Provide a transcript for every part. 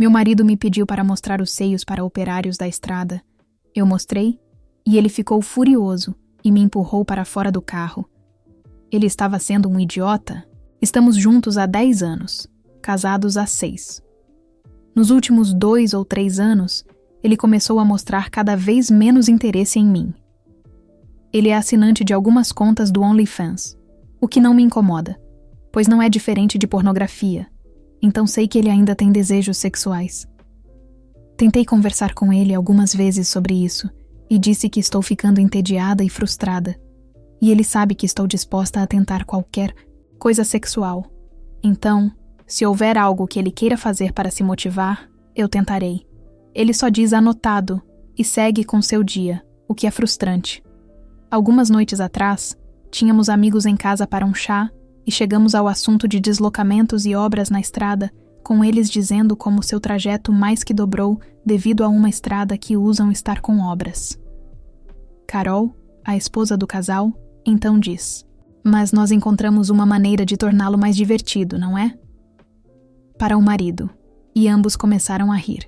Meu marido me pediu para mostrar os seios para operários da estrada. Eu mostrei e ele ficou furioso e me empurrou para fora do carro. Ele estava sendo um idiota? Estamos juntos há 10 anos, casados há 6. Nos últimos 2 ou 3 anos, ele começou a mostrar cada vez menos interesse em mim. Ele é assinante de algumas contas do OnlyFans, o que não me incomoda, pois não é diferente de pornografia, então sei que ele ainda tem desejos sexuais. Tentei conversar com ele algumas vezes sobre isso e disse que estou ficando entediada e frustrada, e ele sabe que estou disposta a tentar qualquer coisa sexual. Então, se houver algo que ele queira fazer para se motivar, eu tentarei. Ele só diz anotado e segue com seu dia, o que é frustrante. Algumas noites atrás, tínhamos amigos em casa para um chá e chegamos ao assunto de deslocamentos e obras na estrada, com eles dizendo como seu trajeto mais que dobrou devido a uma estrada que usam estar com obras. Carol, a esposa do casal, então diz: "Mas nós encontramos uma maneira de torná-lo mais divertido, não é?" Para o marido, e ambos começaram a rir.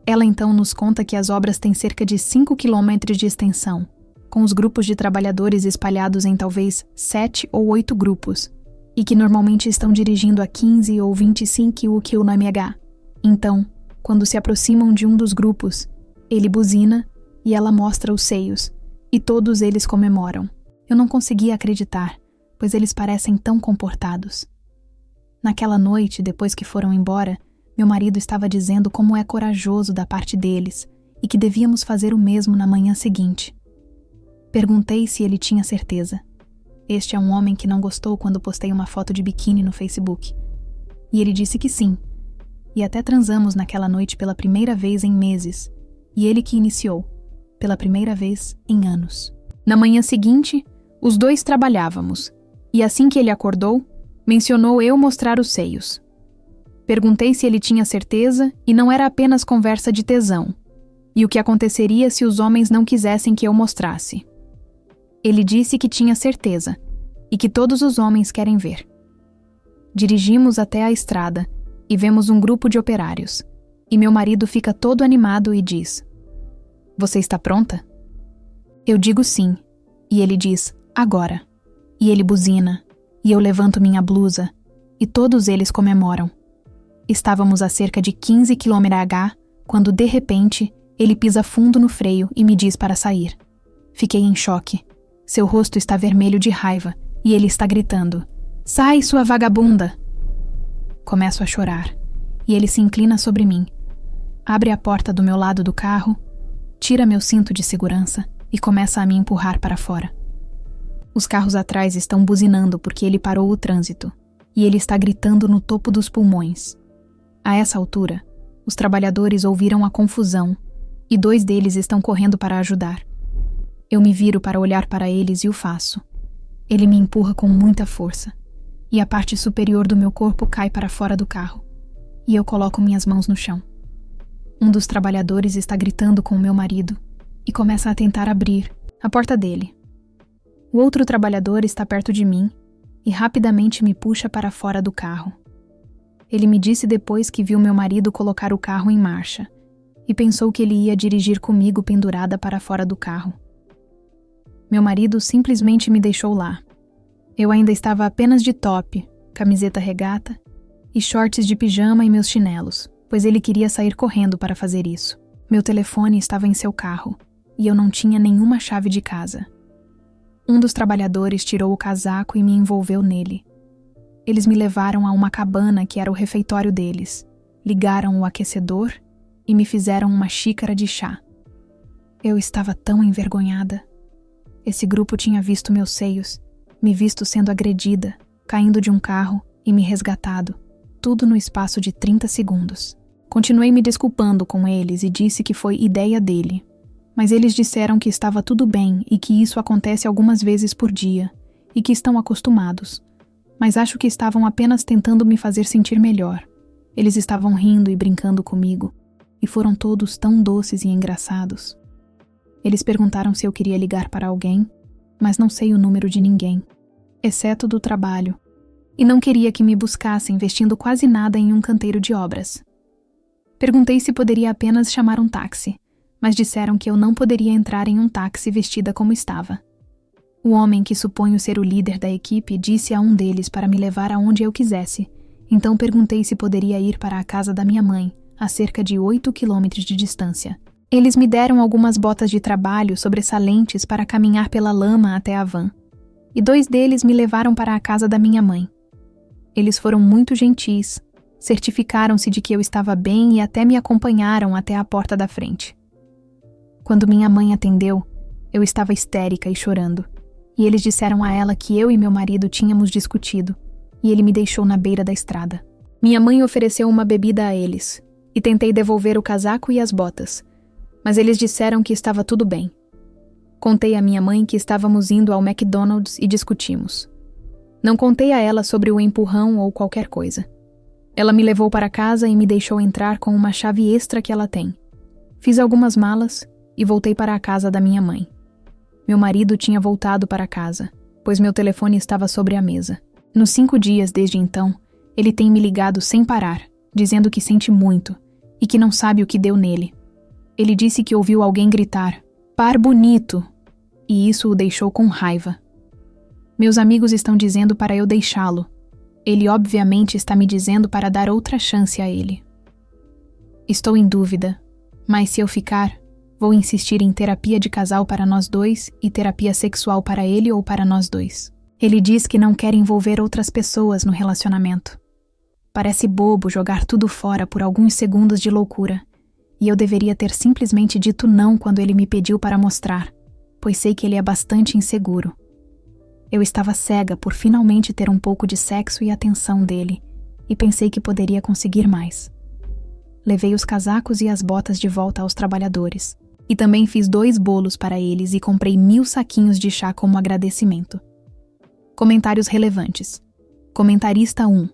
Ela então nos conta que as obras têm cerca de 5 quilômetros de extensão, com os grupos de trabalhadores espalhados em talvez 7 ou 8 grupos, e que normalmente estão dirigindo a 15 ou 25 km/h. Então, quando se aproximam de um dos grupos, ele buzina e ela mostra os seios, e todos eles comemoram. Eu não conseguia acreditar, pois eles parecem tão comportados. Naquela noite, depois que foram embora, meu marido estava dizendo como é corajoso da parte deles e que devíamos fazer o mesmo na manhã seguinte. Perguntei se ele tinha certeza. Este é um homem que não gostou quando postei uma foto de biquíni no Facebook. E ele disse que sim. E até transamos naquela noite pela primeira vez em meses. E ele que iniciou, pela primeira vez em anos. Na manhã seguinte, os dois trabalhávamos. E assim que ele acordou, mencionou eu mostrar os seios. Perguntei se ele tinha certeza e não era apenas conversa de tesão. E o que aconteceria se os homens não quisessem que eu mostrasse. Ele disse que tinha certeza e que todos os homens querem ver. Dirigimos até a estrada e vemos um grupo de operários. E meu marido fica todo animado e diz: "Você está pronta?" Eu digo sim. E ele diz: "Agora." E ele buzina. E eu levanto minha blusa. E todos eles comemoram. Estávamos a cerca de 15 km/h quando, de repente, ele pisa fundo no freio e me diz para sair. Fiquei em choque. Seu rosto está vermelho de raiva e ele está gritando: "Sai, sua vagabunda!" Começo a chorar e ele se inclina sobre mim. Abre a porta do meu lado do carro, tira meu cinto de segurança e começa a me empurrar para fora. Os carros atrás estão buzinando porque ele parou o trânsito e ele está gritando no topo dos pulmões. A essa altura, os trabalhadores ouviram a confusão e 2 deles estão correndo para ajudar. Eu me viro para olhar para eles e o faço. Ele me empurra com muita força e a parte superior do meu corpo cai para fora do carro e eu coloco minhas mãos no chão. Um dos trabalhadores está gritando com o meu marido e começa a tentar abrir a porta dele. O outro trabalhador está perto de mim e rapidamente me puxa para fora do carro. Ele me disse depois que viu meu marido colocar o carro em marcha e pensou que ele ia dirigir comigo pendurada para fora do carro. Meu marido simplesmente me deixou lá. Eu ainda estava apenas de top, camiseta regata e shorts de pijama e meus chinelos, pois ele queria sair correndo para fazer isso. Meu telefone estava em seu carro e eu não tinha nenhuma chave de casa. Um dos trabalhadores tirou o casaco e me envolveu nele. Eles me levaram a uma cabana que era o refeitório deles, ligaram o aquecedor e me fizeram uma xícara de chá. Eu estava tão envergonhada. Esse grupo tinha visto meus seios, me visto sendo agredida, caindo de um carro e me resgatado, tudo no espaço de 30 segundos. Continuei me desculpando com eles e disse que foi ideia dele, mas eles disseram que estava tudo bem e que isso acontece algumas vezes por dia e que estão acostumados, mas acho que estavam apenas tentando me fazer sentir melhor. Eles estavam rindo e brincando comigo e foram todos tão doces e engraçados. Eles perguntaram se eu queria ligar para alguém, mas não sei o número de ninguém, exceto do trabalho, e não queria que me buscassem vestindo quase nada em um canteiro de obras. Perguntei se poderia apenas chamar um táxi, mas disseram que eu não poderia entrar em um táxi vestida como estava. O homem que suponho ser o líder da equipe disse a um deles para me levar aonde eu quisesse, então perguntei se poderia ir para a casa da minha mãe, a cerca de 8 quilômetros de distância. Eles me deram algumas botas de trabalho sobressalentes para caminhar pela lama até a van, e 2 deles me levaram para a casa da minha mãe. Eles foram muito gentis, certificaram-se de que eu estava bem e até me acompanharam até a porta da frente. Quando minha mãe atendeu, eu estava histérica e chorando, e eles disseram a ela que eu e meu marido tínhamos discutido, e ele me deixou na beira da estrada. Minha mãe ofereceu uma bebida a eles, e tentei devolver o casaco e as botas, mas eles disseram que estava tudo bem. Contei à minha mãe que estávamos indo ao McDonald's e discutimos. Não contei a ela sobre o empurrão ou qualquer coisa. Ela me levou para casa e me deixou entrar com uma chave extra que ela tem. Fiz algumas malas e voltei para a casa da minha mãe. Meu marido tinha voltado para casa, pois meu telefone estava sobre a mesa. Nos 5 dias desde então, ele tem me ligado sem parar, dizendo que sente muito e que não sabe o que deu nele. Ele disse que ouviu alguém gritar, "Par bonito!" e isso o deixou com raiva. Meus amigos estão dizendo para eu deixá-lo. Ele obviamente está me dizendo para dar outra chance a ele. Estou em dúvida, mas se eu ficar, vou insistir em terapia de casal para nós 2 e terapia sexual para ele ou para nós 2. Ele diz que não quer envolver outras pessoas no relacionamento. Parece bobo jogar tudo fora por alguns segundos de loucura, e eu deveria ter simplesmente dito não quando ele me pediu para mostrar, pois sei que ele é bastante inseguro. Eu estava cega por finalmente ter um pouco de sexo e atenção dele, e pensei que poderia conseguir mais. Levei os casacos e as botas de volta aos trabalhadores, e também fiz 2 bolos para eles e comprei 1000 saquinhos de chá como agradecimento. Comentários relevantes. Comentarista 1.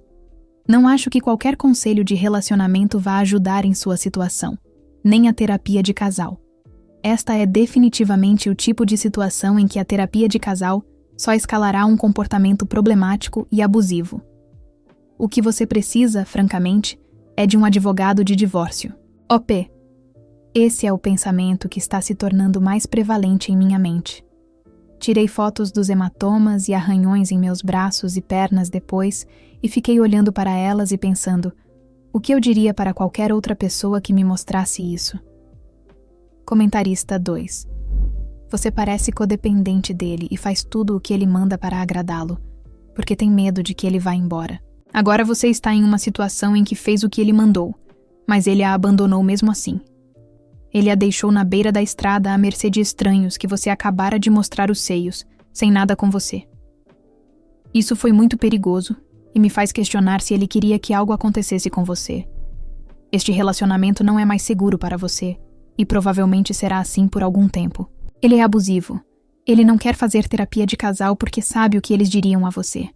Não acho que qualquer conselho de relacionamento vá ajudar em sua situação, nem a terapia de casal. Esta é definitivamente o tipo de situação em que a terapia de casal só escalará um comportamento problemático e abusivo. O que você precisa, francamente, é de um advogado de divórcio. OP. Esse é o pensamento que está se tornando mais prevalente em minha mente. Tirei fotos dos hematomas e arranhões em meus braços e pernas depois e fiquei olhando para elas e pensando, o que eu diria para qualquer outra pessoa que me mostrasse isso? Comentarista 2. Você parece codependente dele e faz tudo o que ele manda para agradá-lo, porque tem medo de que ele vá embora. Agora você está em uma situação em que fez o que ele mandou, mas ele a abandonou mesmo assim. Ele a deixou na beira da estrada à mercê de estranhos que você acabara de mostrar os seios, sem nada com você. Isso foi muito perigoso e me faz questionar se ele queria que algo acontecesse com você. Este relacionamento não é mais seguro para você, e provavelmente será assim por algum tempo. Ele é abusivo. Ele não quer fazer terapia de casal porque sabe o que eles diriam a você.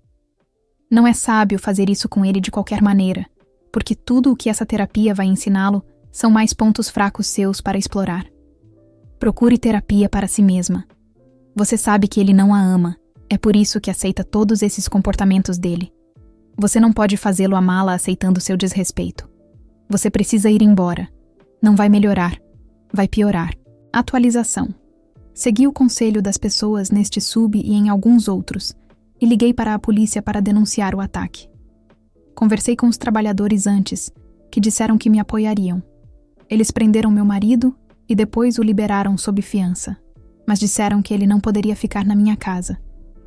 Não é sábio fazer isso com ele de qualquer maneira, porque tudo o que essa terapia vai ensiná-lo são mais pontos fracos seus para explorar. Procure terapia para si mesma. Você sabe que ele não a ama, é por isso que aceita todos esses comportamentos dele. Você não pode fazê-lo amá-la aceitando seu desrespeito. Você precisa ir embora. Não vai melhorar, vai piorar. Atualização. Segui o conselho das pessoas neste sub e em alguns outros, e liguei para a polícia para denunciar o ataque. Conversei com os trabalhadores antes, que disseram que me apoiariam. Eles prenderam meu marido e depois o liberaram sob fiança, mas disseram que ele não poderia ficar na minha casa,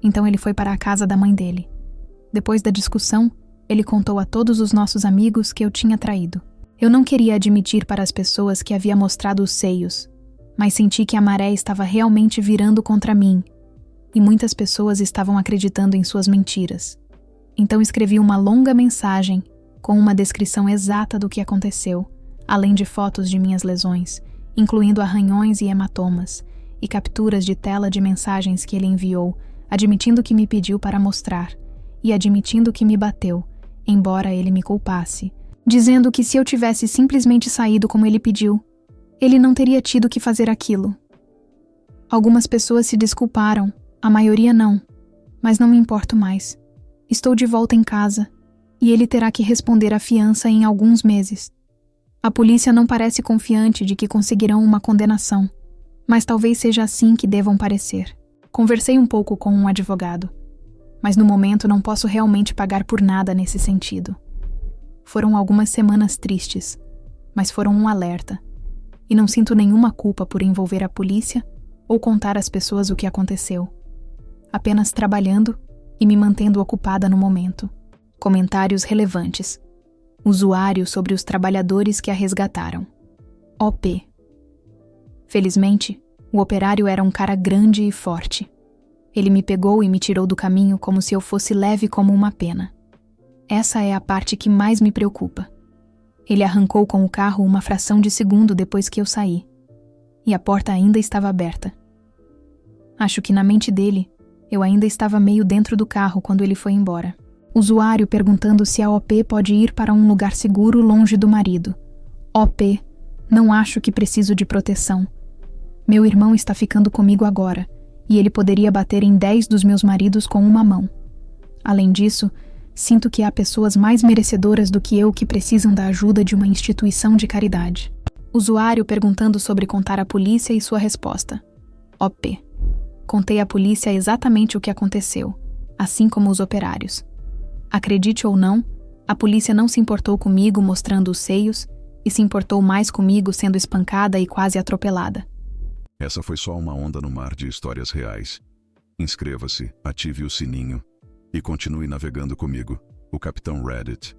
então ele foi para a casa da mãe dele. Depois da discussão, ele contou a todos os nossos amigos que eu tinha traído. Eu não queria admitir para as pessoas que havia mostrado os seios, mas senti que a maré estava realmente virando contra mim, e muitas pessoas estavam acreditando em suas mentiras. Então escrevi uma longa mensagem com uma descrição exata do que aconteceu, além de fotos de minhas lesões, incluindo arranhões e hematomas, e capturas de tela de mensagens que ele enviou, admitindo que me pediu para mostrar, e admitindo que me bateu, embora ele me culpasse, dizendo que se eu tivesse simplesmente saído como ele pediu, ele não teria tido que fazer aquilo. Algumas pessoas se desculparam, a maioria não, mas não me importo mais. Estou de volta em casa, e ele terá que responder à fiança em alguns meses. A polícia não parece confiante de que conseguirão uma condenação, mas talvez seja assim que devam parecer. Conversei um pouco com um advogado, mas no momento não posso realmente pagar por nada nesse sentido. Foram algumas semanas tristes, mas foram um alerta, e não sinto nenhuma culpa por envolver a polícia ou contar às pessoas o que aconteceu. Apenas trabalhando e me mantendo ocupada no momento. Comentários relevantes. Usuário sobre os trabalhadores que a resgataram. OP. Felizmente, o operário era um cara grande e forte. Ele me pegou e me tirou do caminho como se eu fosse leve como uma pena. Essa é a parte que mais me preocupa. Ele arrancou com o carro uma fração de segundo depois que eu saí. E a porta ainda estava aberta. Acho que na mente dele, eu ainda estava meio dentro do carro quando ele foi embora. Usuário perguntando se a OP pode ir para um lugar seguro longe do marido. OP, não acho que preciso de proteção. Meu irmão está ficando comigo agora, e ele poderia bater em 10 dos meus maridos com uma mão. Além disso, sinto que há pessoas mais merecedoras do que eu que precisam da ajuda de uma instituição de caridade. Usuário perguntando sobre contar à polícia e sua resposta. OP. Contei à polícia exatamente o que aconteceu, assim como os operários. Acredite ou não, a polícia não se importou comigo mostrando os seios e se importou mais comigo sendo espancada e quase atropelada. Essa foi só uma onda no mar de histórias reais. Inscreva-se, ative o sininho e continue navegando comigo, o Capitão Reddit.